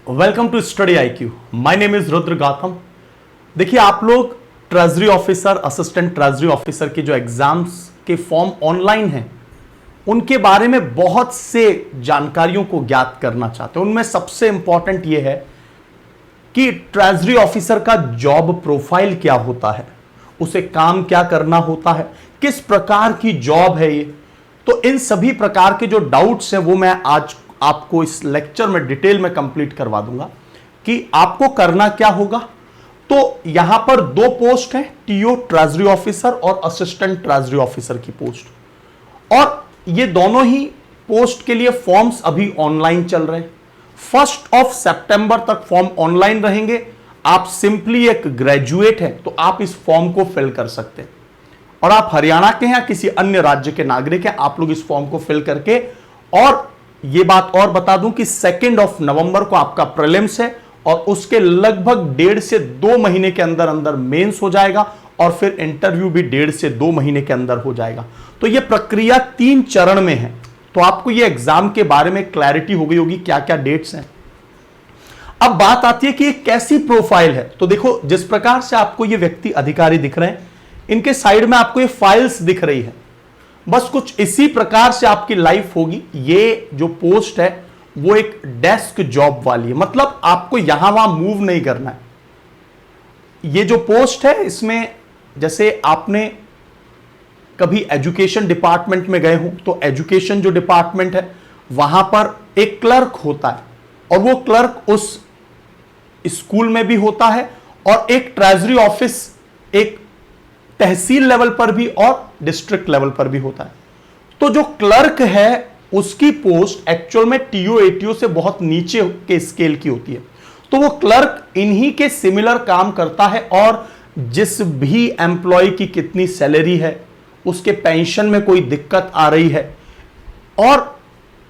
Welcome to study IQ। My name is Rudra Gautam. देखिए, आप लोग treasury officer, assistant treasury officer के जो एग्जाम्स के फॉर्म ऑनलाइन हैं उनके बारे में बहुत से जानकारियों को ज्ञात करना चाहते हैं। उनमें सबसे इंपॉर्टेंट यह है कि ट्रेजरी ऑफिसर का जॉब प्रोफाइल क्या होता है, उसे काम क्या करना होता है, किस प्रकार की जॉब है ये। तो इन सभी प्रकार के जो डाउट्स हैं वो मैं आज आपको इस लेक्चर में डिटेल में कंप्लीट करवा दूंगा कि आपको करना क्या होगा। तो यहां पर दो पोस्ट है, टीओ ट्रेजरी ऑफिसर और असिस्टेंट ट्रेजरी ऑफिसर की पोस्ट, और ये दोनों ही पोस्ट के लिए फॉर्म्स अभी ऑनलाइन चल रहे हैं। 1 सितंबर तक फॉर्म ऑनलाइन रहेंगे। आप सिंपली एक ग्रेजुएट हैं तो आप इस फॉर्म को फिल कर सकते हैं, और आप हरियाणा के हैं या किसी अन्य राज्य के नागरिक हैं, आप लोग इस फॉर्म को फिल करके, और ये बात और बता दूं कि 2 नवंबर को आपका प्रीलिम्स है और उसके लगभग 1.5 से 2 महीने के अंदर अंदर मेंस हो जाएगा और फिर इंटरव्यू भी 1.5 से 2 महीने के अंदर हो जाएगा। तो ये प्रक्रिया 3 चरण में है। तो आपको ये एग्जाम के बारे में क्लैरिटी हो गई होगी क्या क्या डेट्स हैं। अब बात आती है कि ये कैसी प्रोफाइल है। तो देखो, जिस प्रकार से आपको ये व्यक्ति अधिकारी दिख रहे हैं, इनके साइड में आपको ये फाइल्स दिख रही है, बस कुछ इसी प्रकार से आपकी लाइफ होगी। ये जो पोस्ट है वो एक डेस्क जॉब वाली है, मतलब आपको यहां वहां मूव नहीं करना है। ये जो पोस्ट है इसमें जैसे आपने कभी एजुकेशन डिपार्टमेंट में गए हो तो एजुकेशन जो डिपार्टमेंट है वहां पर एक क्लर्क होता है, और वो क्लर्क उस स्कूल में भी होता है, और एक ट्रेजरी ऑफिस एक तहसील लेवल पर भी और डिस्ट्रिक्ट लेवल पर भी होता है। तो जो क्लर्क है उसकी पोस्ट एक्चुअल में टीओ एटीओ से बहुत नीचे के स्केल की होती है। तो वो क्लर्क इन्हीं के सिमिलर काम करता है, और जिस भी एम्प्लॉय की कितनी सैलरी है, उसके पेंशन में कोई दिक्कत आ रही है, और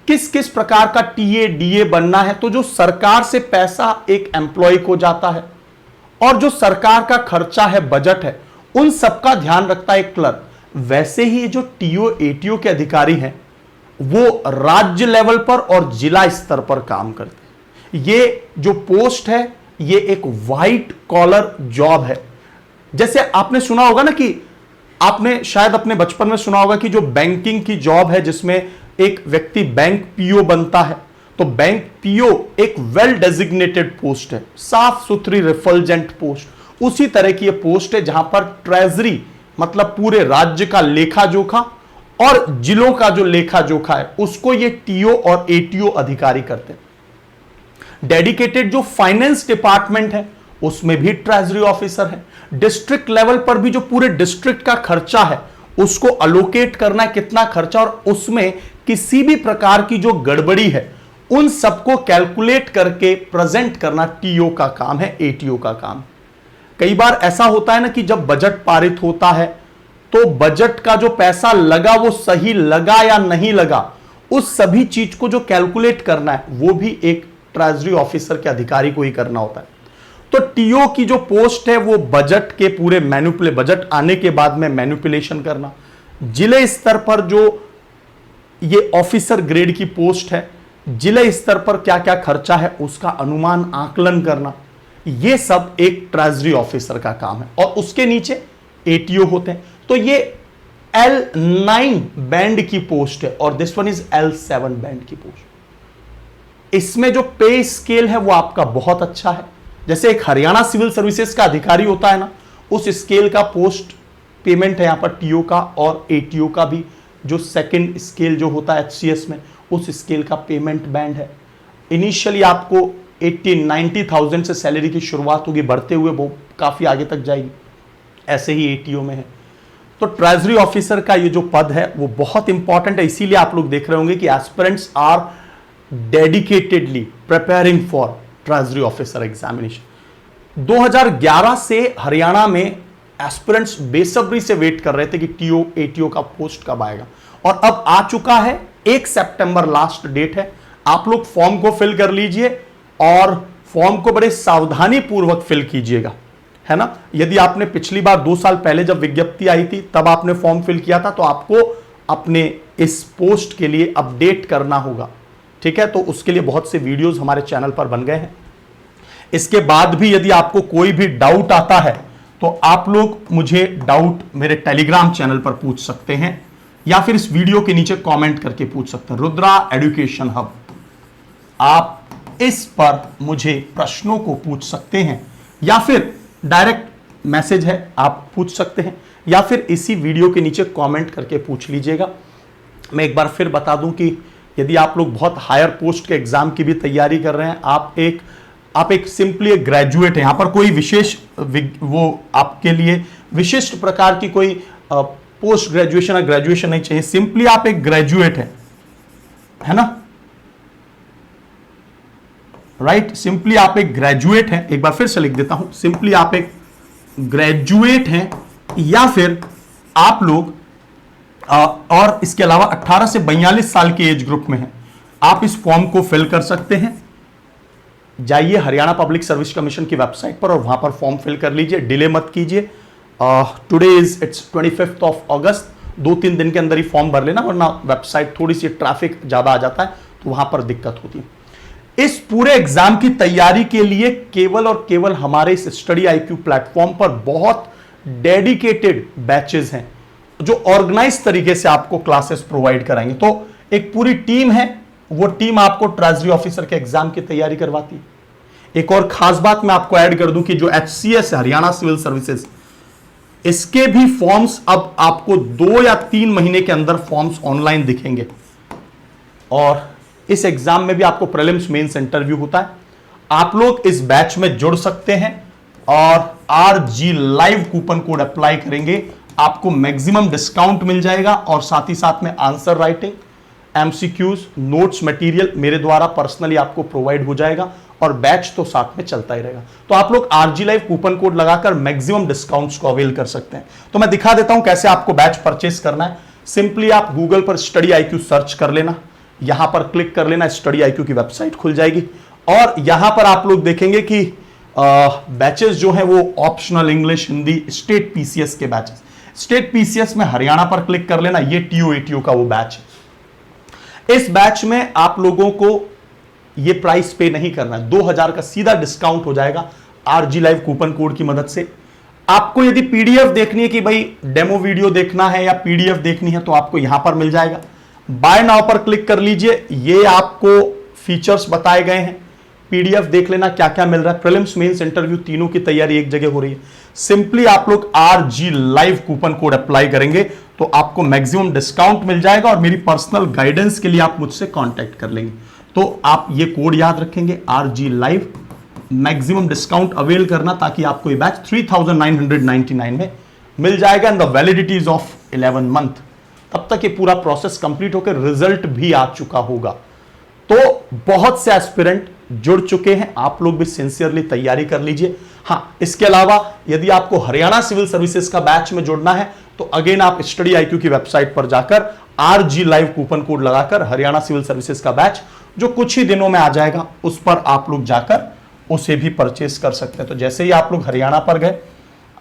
किस किस प्रकार का टीए डीए बनना है, तो जो सरकार से पैसा एक एम्प्लॉय को जाता है और जो सरकार का खर्चा है, बजट है, उन सबका ध्यान रखता है एक क्लर्क। वैसे ही जो टीओ एटीओ के अधिकारी हैं वो राज्य लेवल पर और जिला स्तर पर काम करते हैं। ये जो पोस्ट है ये एक व्हाइट कॉलर जॉब है। जैसे आपने सुना होगा ना, कि आपने शायद अपने बचपन में सुना होगा कि जो बैंकिंग की जॉब है जिसमें एक व्यक्ति बैंक पीओ बनता है, तो बैंक पीओ एक वेल डेजिग्नेटेड पोस्ट है, साफ सुथरी रिफल्जेंट पोस्ट। उसी तरह की ये पोस्ट है जहां पर ट्रेजरी मतलब पूरे राज्य का लेखा जोखा और जिलों का जो लेखा जोखा है उसको ये टीओ और एटीओ अधिकारी करते हैं। डेडिकेटेड जो फाइनेंस डिपार्टमेंट है उसमें भी ट्रेजरी ऑफिसर है। डिस्ट्रिक्ट लेवल पर भी जो पूरे डिस्ट्रिक्ट का खर्चा है उसको अलोकेट करना है, कितना खर्चा, और उसमें किसी भी प्रकार की जो गड़बड़ी है उन सबको कैलकुलेट करके प्रेजेंट करना टीओ का काम है, एटीओ का काम। कई बार ऐसा होता है ना कि जब बजट पारित होता है तो बजट का जो पैसा लगा वो सही लगा या नहीं लगा, उस सभी चीज को जो कैलकुलेट करना है वो भी एक ट्रेजरी ऑफिसर के अधिकारी को ही करना होता है। तो टीओ की जो पोस्ट है वो बजट के पूरे बजट आने के बाद में मैनिपुलेशन करना, जिले स्तर पर जो ये ऑफिसर ग्रेड की पोस्ट है, जिले स्तर पर क्या क्या खर्चा है उसका अनुमान आकलन करना, ये सब एक ट्रेजरी ऑफिसर का काम है। और उसके नीचे एटीओ होते हैं। तो ये L9 बैंड की पोस्ट है और this one is L7 band की पोस्ट। इसमें जो पे स्केल है वो आपका बहुत अच्छा है। जैसे एक हरियाणा सिविल सर्विसेज का अधिकारी होता है ना, उस स्केल का पोस्ट पेमेंट है यहां पर टीओ का, और एटीओ का भी जो सेकंड स्केल जो होता है HCS में, उस स्केल का पेमेंट बैंड है। इनिशियली आपको 80-90,000 से सैलरी की शुरुआत होगी, बढ़ते हुए वो काफी आगे तक जाएगी। ऐसे ही एटीओ में है। तो ट्रेजरी ऑफिसर का ये जो पद है वो बहुत इंपॉर्टेंट है, इसीलिए आप लोग देख रहे होंगे कि aspirants are dedicatedly preparing for treasury officer examination. 2011 से हरियाणा में एस्पिरेंट्स बेसब्री से वेट कर रहे थे कि टीओ एटीओ का पोस्ट कब आएगा, और अब आ चुका है। 1 सितंबर लास्ट डेट है। आप लोग फॉर्म को फिल कर लीजिए और फॉर्म को बड़े सावधानी पूर्वक फिल कीजिएगा, है ना। यदि आपने पिछली बार 2 साल पहले जब विज्ञप्ति आई थी तब आपने फॉर्म फिल किया था तो आपको अपने इस पोस्ट के लिए अपडेट करना होगा, ठीक है। तो उसके लिए बहुत से वीडियोस हमारे चैनल पर बन गए हैं। इसके बाद भी यदि आपको कोई भी डाउट आता है तो आप लोग मुझे डाउट मेरे टेलीग्राम चैनल पर पूछ सकते हैं या फिर इस वीडियो के नीचे कमेंट करके पूछ सकते हैं। रुद्रा एजुकेशन हब, आप इस पर मुझे प्रश्नों को पूछ सकते हैं या फिर डायरेक्ट मैसेज है आप पूछ सकते हैं या फिर इसी वीडियो के नीचे कमेंट करके पूछ लीजिएगा। मैं एक बार फिर बता दूं कि यदि आप लोग बहुत हायर पोस्ट के एग्जाम की भी तैयारी कर रहे हैं, आप एक सिंपली एक ग्रेजुएट है, यहां पर कोई विशेष वो आपके लिए विशिष्ट प्रकार की कोई पोस्ट ग्रेजुएशन या ग्रेजुएशन नहीं चाहिए, सिंपली आप एक ग्रेजुएट है ना, राइट। सिंपली आप एक ग्रेजुएट हैं, एक बार फिर से लिख देता हूं, सिंपली आप एक ग्रेजुएट हैं या फिर आप लोग और इसके अलावा 18 से 42 साल के एज ग्रुप में हैं, आप इस फॉर्म को फिल कर सकते हैं। जाइए हरियाणा पब्लिक सर्विस कमीशन की वेबसाइट पर और वहां पर फॉर्म फिल कर लीजिए, डिले मत कीजिए। टुडे इट्स 25 ऑफ अगस्त, 2-3 दिन के अंदर ही फॉर्म भर लेना, वरना वेबसाइट थोड़ी सी ट्रैफिक ज्यादा आ जाता है तो वहां पर दिक्कत होती है। इस पूरे एग्जाम की तैयारी के लिए केवल और केवल हमारे इस स्टडी IQ प्लेटफॉर्म पर बहुत डेडिकेटेड बैचेस हैं जो ऑर्गेनाइज तरीके से आपको क्लासेस प्रोवाइड कराएंगे। तो एक पूरी टीम है, वो टीम आपको ट्रेजरी ऑफिसर के एग्जाम की तैयारी करवाती है। एक और खास बात मैं आपको ऐड कर दूं कि जो HCS है, हरियाणा सिविल सर्विसेज, इसके भी फॉर्म्स अब आपको 2 या 3 महीने के अंदर फॉर्म्स ऑनलाइन दिखेंगे और इस एग्जाम में भी आपको प्रीलिम्स मेंस इंटरव्यू होता है। आप लोग इस बैच में जुड़ सकते हैं और RG live coupon code apply करेंगे, आपको मैक्सिमम डिस्काउंट मिल जाएगा और साथ ही साथ में answer writing, MCQs, notes material मेरे द्वारा पर्सनली आपको प्रोवाइड हो जाएगा और बैच तो साथ में चलता ही रहेगा। तो आप लोग RG लाइव कूपन कोड लगाकर मैक्सिमम डिस्काउंट्स को अवेल कर सकते हैं। तो मैं दिखा देता हूं कैसे आपको बैच परचेस करना है। सिंपली आप गूगल पर स्टडी IQ सर्च कर लेना, यहां पर क्लिक कर लेना, स्टडी IQ की वेबसाइट खुल जाएगी और यहां पर आप लोग देखेंगे कि बैचेस जो हैं वो optional English, Hindi, state PCS के बैचेस। स्टेट PCS में हरियाणा पर क्लिक कर लेना, ये TO-ATO का वो बैच है। इस बैच में आप लोगों को ये प्राइस पे नहीं करना है, 2000 का सीधा डिस्काउंट हो जाएगा RG लाइव कूपन कोड की मदद से। आपको यदि PDF देखनी है कि भाई डेमो वीडियो देखना है या PDF देखनी है तो आपको यहां पर मिल जाएगा। बाय नाउ पर क्लिक कर लीजिए, ये आपको फीचर्स बताए गए हैं, PDF देख लेना क्या क्या मिल रहा है। प्रीलिम्स मेंस इंटरव्यू तीनों की तैयारी एक जगह हो रही है। सिंपली आप लोग RG live coupon code apply करेंगे तो आपको मैक्सिमम डिस्काउंट मिल जाएगा और मेरी पर्सनल गाइडेंस के लिए आप मुझसे कांटेक्ट कर लेंगे। तो आप ये कोड याद रखेंगे, RG live, maximum discount avail करना ताकि आपको ये बैच 3999 में मिल जाएगा and the validity is of 11 month. तब तक ये पूरा प्रोसेस कंप्लीट होकर रिजल्ट भी आ चुका होगा। तो बहुत से एस्पिरेंट जुड़ चुके हैं, आप लोग भी सिंसियरली तैयारी कर लीजिए। हां, इसके अलावा यदि आपको हरियाणा सिविल सर्विसेज का बैच में जुड़ना है तो अगेन आप स्टडी IQ की वेबसाइट पर जाकर RG लाइव कूपन कोड लगाकर हरियाणा सिविल सर्विसेज का बैच जो कुछ ही दिनों में आ जाएगा उस पर आप लोग जाकर उसे भी परचेस कर सकते हैं। तो जैसे ही आप लोग हरियाणा पर गए,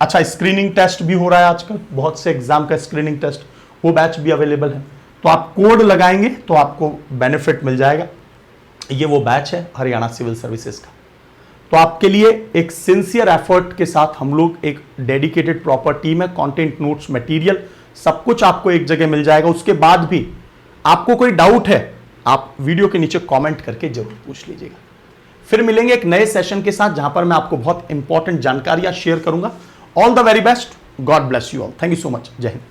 अच्छा स्क्रीनिंग टेस्ट भी हो रहा है आजकल, बहुत से एग्जाम का स्क्रीनिंग टेस्ट, वो बैच भी अवेलेबल है। तो आप कोड लगाएंगे तो आपको बेनिफिट मिल जाएगा। ये वो बैच है हरियाणा सिविल सर्विसेज का। तो आपके लिए एक सिंसियर एफर्ट के साथ हम लोग एक डेडिकेटेड प्रॉपर टीम है, कंटेंट, नोट्स, मटेरियल सब कुछ आपको एक जगह मिल जाएगा। उसके बाद भी आपको कोई डाउट है आप वीडियो के नीचे कमेंट करके जरूर पूछ लीजिएगा। फिर मिलेंगे एक नए सेशन के साथ जहां पर मैं आपको बहुत इंपॉर्टेंट जानकारियां शेयर करूंगा। All the very best, God bless you all, thank you so much, जय हिंद।